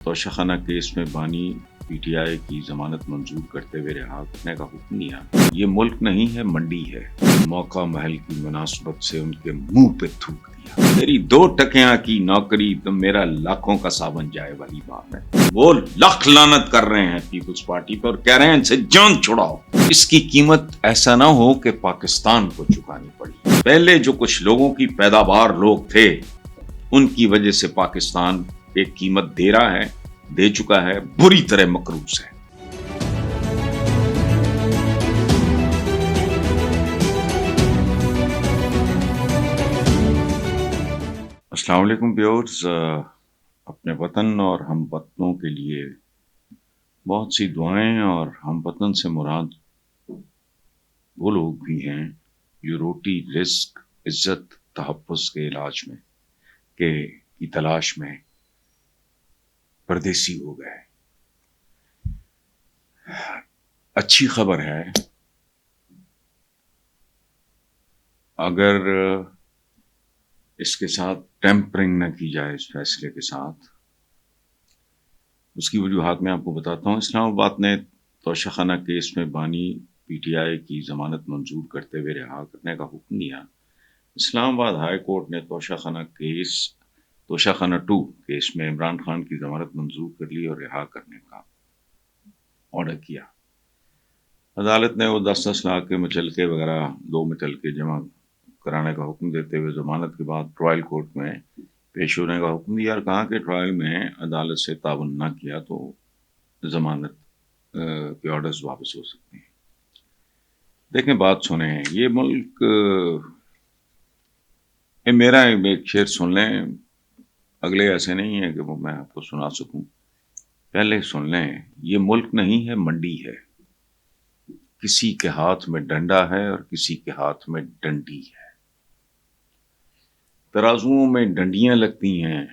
توشہ case میں بانی P T I کی ضمانت منظور کرتے ہوئے رہا کرنے کا حکم دیا۔ یہ ملک نہیں ہے، منڈی ہے۔ موقع محل کی مناسبت سے ان کے منہ پہ تھوک دیا۔ میری 2 ٹکیاں کی نوکری تو میرا لاکھوں کا صابن جائے والی بات ہے۔ وہ لاکھ لعنت کر رہے ہیں پیپلز پارٹی پر، کہہ رہے ہیں ان سے جان چھڑاؤ۔ اس کی قیمت ایسا نہ ہو کہ پاکستان کو چکانی پڑی۔ پہلے جو کچھ لوگوں کی پیداوار لوگ تھے، ان کی وجہ سے پاکستان ایک قیمت دے رہا ہے، دے چکا ہے، بری طرح مقروض ہے۔ السلام علیکم ویورز، اپنے وطن اور ہم وطنوں کے لیے بہت سی دعائیں، اور ہم وطن سے مراد وہ لوگ بھی ہیں جو روٹی، رزق، عزت، تحفظ کے علاج میں کی تلاش میں پردیسی ہو گئے۔ اچھی خبر ہے، اگر اس کے ساتھ ٹیمپرنگ نہ کی جائے، اس فیصلے کے ساتھ، اس کی وجوہات میں آپ کو بتاتا ہوں۔ اسلام آباد نے توشہ خانہ کیس میں بانی پی ٹی آئی کی ضمانت منظور کرتے ہوئے رہا کرنے کا حکم دیا۔ اسلام آباد ہائی کورٹ نے توشہ خانہ 2 کیس میں عمران خان کی ضمانت منظور کر لی اور رہا کرنے کا آرڈر کیا۔ عدالت نے وہ 10 لاکھ کے مچلکے وغیرہ 2 مچلکے جمع کرانے کا حکم دیتے ہوئے ضمانت کے بعد ٹرائل کورٹ میں پیش ہونے کا حکم دیا، اور کہا کہ ٹرائل میں عدالت سے تعاون نہ کیا تو ضمانت کے آرڈرز واپس ہو سکتے ہیں۔ دیکھیں، بات سنیں، یہ ملک، میرا ایک شعر سن لیں، اگلے ایسے نہیں ہے کہ وہ میں آپ کو سنا سکوں، پہلے سن لیں۔ یہ ملک نہیں ہے، منڈی ہے۔ کسی کے ہاتھ میں ڈنڈا ہے اور کسی کے ہاتھ میں ڈنڈی ہے۔ ترازوؤں میں ڈنڈیاں لگتی ہیں،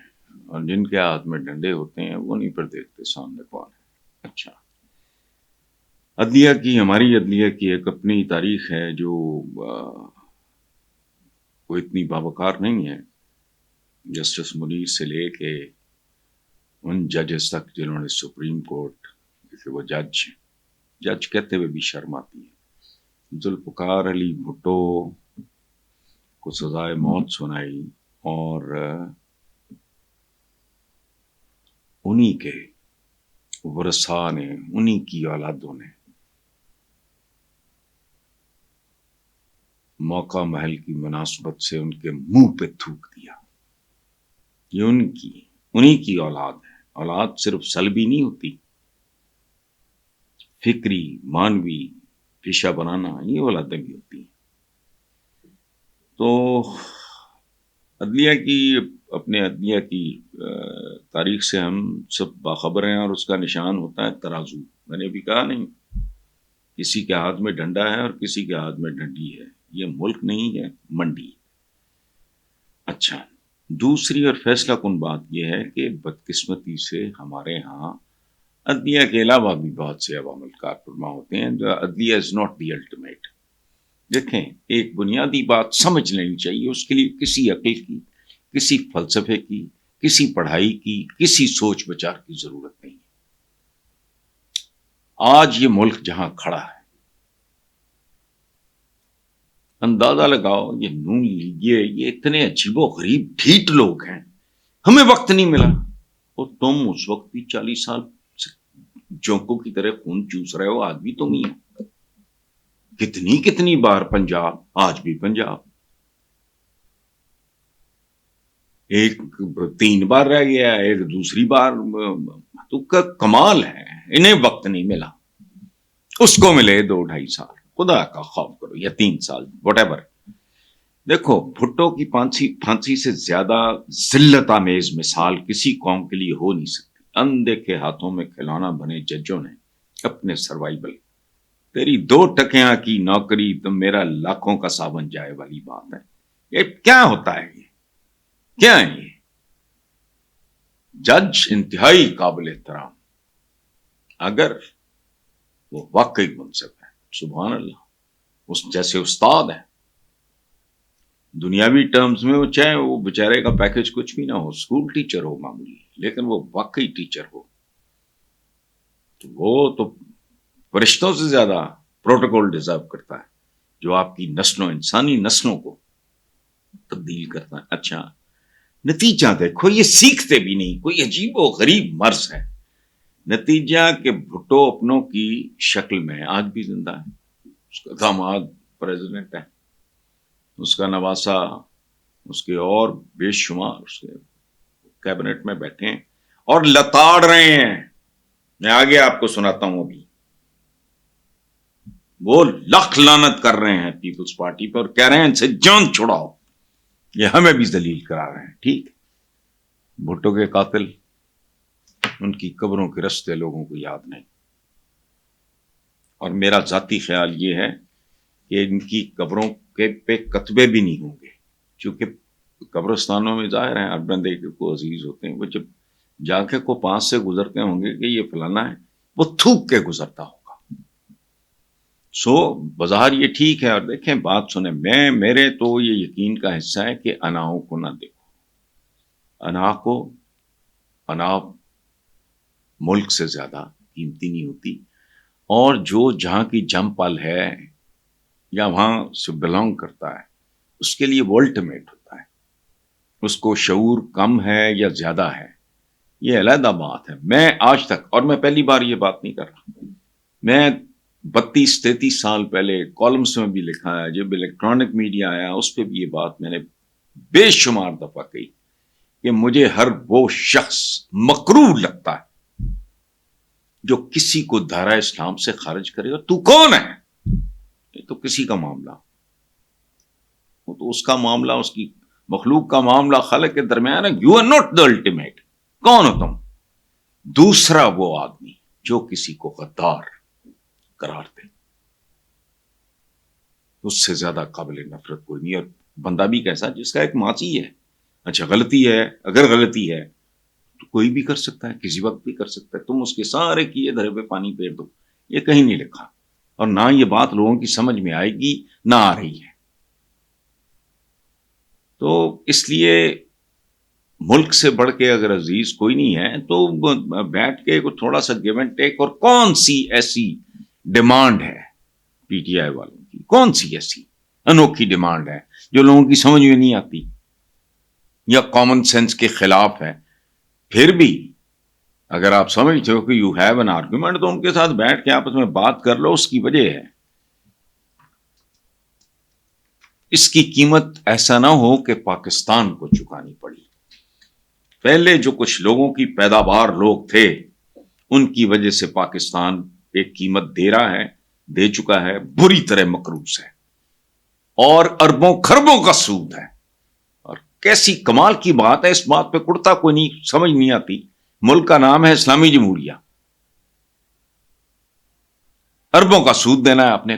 اور جن کے ہاتھ میں ڈنڈے ہوتے ہیں وہ نہیں پر دیکھتے سامنے کون ہے۔ اچھا، ہماری عدلیہ کی ایک اپنی تاریخ ہے جو وہ اتنی باوقار نہیں ہے۔ جسٹس منیر سے لے کے ان ججز تک جنہوں نے سپریم کورٹ کے وہ جج کہتے ہوئے بھی شرم آتی ہے۔ ذوالفقار علی بھٹو کو سزائے موت سنائی، اور انہی کے ورثاء نے، انہی کی اولادوں نے موقع محل کی مناسبت سے ان کے منہ پہ تھوک دیا۔ یہ انہی کی اولاد ہے۔ اولاد صرف سلبی نہیں ہوتی، فکری، مانوی، پیشہ بنانا، یہ اولادیں بھی ہوتی ہیں۔ تو اپنے عدلیہ کی تاریخ سے ہم سب باخبر ہیں، اور اس کا نشان ہوتا ہے ترازو۔ میں نے بھی کہا نہیں، کسی کے ہاتھ میں ڈنڈا ہے اور کسی کے ہاتھ میں ڈنڈی ہے۔ یہ ملک نہیں ہے، منڈی۔ اچھا، دوسری اور فیصلہ کن بات یہ ہے کہ بدقسمتی سے ہمارے ہاں عدلیہ کے علاوہ بھی بہت سے عوامل کارفرما ہوتے ہیں۔ عدلیہ از ناٹ دی الٹیمیٹ۔ دیکھیں، ایک بنیادی بات سمجھ لینی چاہیے، اس کے لیے کسی عقل کی، کسی فلسفے کی، کسی پڑھائی کی، کسی سوچ بچار کی ضرورت نہیں ہے۔ آج یہ ملک جہاں کھڑا ہے، اندازہ لگاؤ، یہ نون لیگیے، یہ اتنے عجیب و غریب ڈھیٹ لوگ ہیں، ہمیں وقت نہیں ملا۔ اور تم اس وقت بھی 40 سال جونکوں کی طرح خون چوس رہے ہو، آج بھی تم ہی ہو۔ کتنی بار پنجاب، آج بھی پنجاب، ایک 3 بار رہ گیا، ایک دوسری بار۔ تو کا کمال ہے، انہیں وقت نہیں ملا، اس کو ملے 2-2.5 سال۔ خدا کا خوف کرو، یا 3 سال، واٹ ایور۔ دیکھو، بھٹو کی پھانسی سے زیادہ ذلت آمیز مثال کسی قوم کے لیے ہو نہیں سکتی۔ اندیکھے ہاتھوں میں کھلونا بنے ججوں نے اپنے سروائیول، تیری 2 ٹکیاں کی نوکری تو میرا لاکھوں کا صابن جائے والی بات ہے۔ یہ کیا ہوتا ہے؟ کیا ہے یہ؟ جج انتہائی قابل احترام، اگر وہ واقعی منصف ہے، سبحان اللہ، اس جیسے استاد ہیں، دنیاوی ٹرمز میں، وہ چاہے وہ بیچارے کا پیکج کچھ بھی نہ ہو، اسکول ٹیچر ہو معمولی، لیکن وہ واقعی ٹیچر ہو تو وہ تو فرشتوں سے زیادہ پروٹوکول ڈیزرو کرتا ہے، جو آپ کی نسلوں، انسانی نسلوں کو تبدیل کرتا ہے۔ اچھا نتیجہ دیکھو، یہ سیکھتے بھی نہیں، کوئی عجیب و غریب مرض ہے۔ نتیجہ کہ بھٹو اپنوں کی شکل میں آج بھی زندہ ہے، اس کا داماد پریزیڈنٹ ہے، اس کا نواسا، اس کے اور بے شمار اس کے کیبنٹ میں بیٹھے ہیں اور لتاڑ رہے ہیں۔ میں آگے آپ کو سناتا ہوں، ابھی وہ لکھ لعنت کر رہے ہیں پیپلز پارٹی پر اور کہہ رہے ہیں ان سے جان چھڑاؤ، یہ ہمیں بھی ذلیل کرا رہے ہیں۔ ٹھیک، بھٹو کے قاتل، ان کی قبروں کے رستے لوگوں کو یاد نہیں، اور میرا ذاتی خیال یہ ہے کہ ان کی قبروں کے پہ کتبے بھی نہیں ہوں گے، چونکہ قبرستانوں میں ظاہر ہیں ہر بندے کو عزیز ہوتے ہیں، وہ جب جا کے کو پاس سے گزرتے ہوں گے کہ یہ فلانا ہے، وہ تھوک کے گزرتا ہوگا۔ سو بظاہر یہ ٹھیک ہے، اور دیکھیں بات سنیں، میرے تو یہ یقین کا حصہ ہے کہ اناؤں کو نہ دیکھو، انا ملک سے زیادہ قیمتی نہیں ہوتی، اور جو جہاں کی جم پل ہے یا وہاں سے بلانگ کرتا ہے اس کے لیے وہ الٹیمیٹ ہوتا ہے، اس کو شعور کم ہے یا زیادہ ہے یہ علیحدہ بات ہے۔ میں آج تک، اور میں پہلی بار یہ بات نہیں کر رہا، میں 32-33 سال پہلے کالمس میں بھی لکھا ہے، جب الیکٹرانک میڈیا آیا اس پہ بھی یہ بات میں نے بے شمار دفعہ کہی کہ مجھے ہر وہ شخص مکروہ لگتا ہے جو کسی کو دائرہ اسلام سے خارج کرے گا۔ تو کون ہے؟ یہ تو کسی کا معاملہ، وہ تو اس کا معاملہ، اس کی مخلوق کا معاملہ، خالق کے درمیان ہے۔ You are not the ultimate, کون ہو تم؟ دوسرا وہ آدمی جو کسی کو غدار قرار دے، اس سے زیادہ قابل نفرت کوئی نہیں، اور بندہ بھی کیسا جس کا ایک ماضی ہے۔ اچھا غلطی ہے، اگر غلطی ہے تو کوئی بھی کر سکتا ہے، کسی وقت بھی کر سکتا ہے، تم اس کے سارے کیے دھرے پہ پانی پھیر دو، یہ کہیں نہیں لکھا، اور نہ یہ بات لوگوں کی سمجھ میں آئے گی، نہ آ رہی ہے۔ تو اس لیے ملک سے بڑھ کے اگر عزیز کوئی نہیں ہے تو بیٹھ کے تھوڑا سا گیو اینڈ ٹیک، اور کون سی ایسی ڈیمانڈ ہے پی ٹی آئی والوں کی، کون سی ایسی انوکھی ڈیمانڈ ہے جو لوگوں کی سمجھ میں نہیں آتی یا کامن سینس کے خلاف ہے؟ پھر بھی اگر آپ سمجھتے ہو کہ یو ہیو این آرگومنٹ تو ان کے ساتھ بیٹھ کے آپس میں بات کر لو، اس کی وجہ ہے، اس کی قیمت ایسا نہ ہو کہ پاکستان کو چکانی پڑی۔ پہلے جو کچھ لوگوں کی پیداوار لوگ تھے ان کی وجہ سے پاکستان ایک قیمت دے رہا ہے، دے چکا ہے، بری طرح مقروض ہے، اور اربوں خربوں کا سود ہے۔ اور کیسی کمال کی بات ہے، اس بات پہ کڑتا کوئی نہیں، سمجھ نہیں آتی۔ ملک کا نام ہے اسلامی جمہوریہ، اربوں کا سود دینا ہے آپ نے۔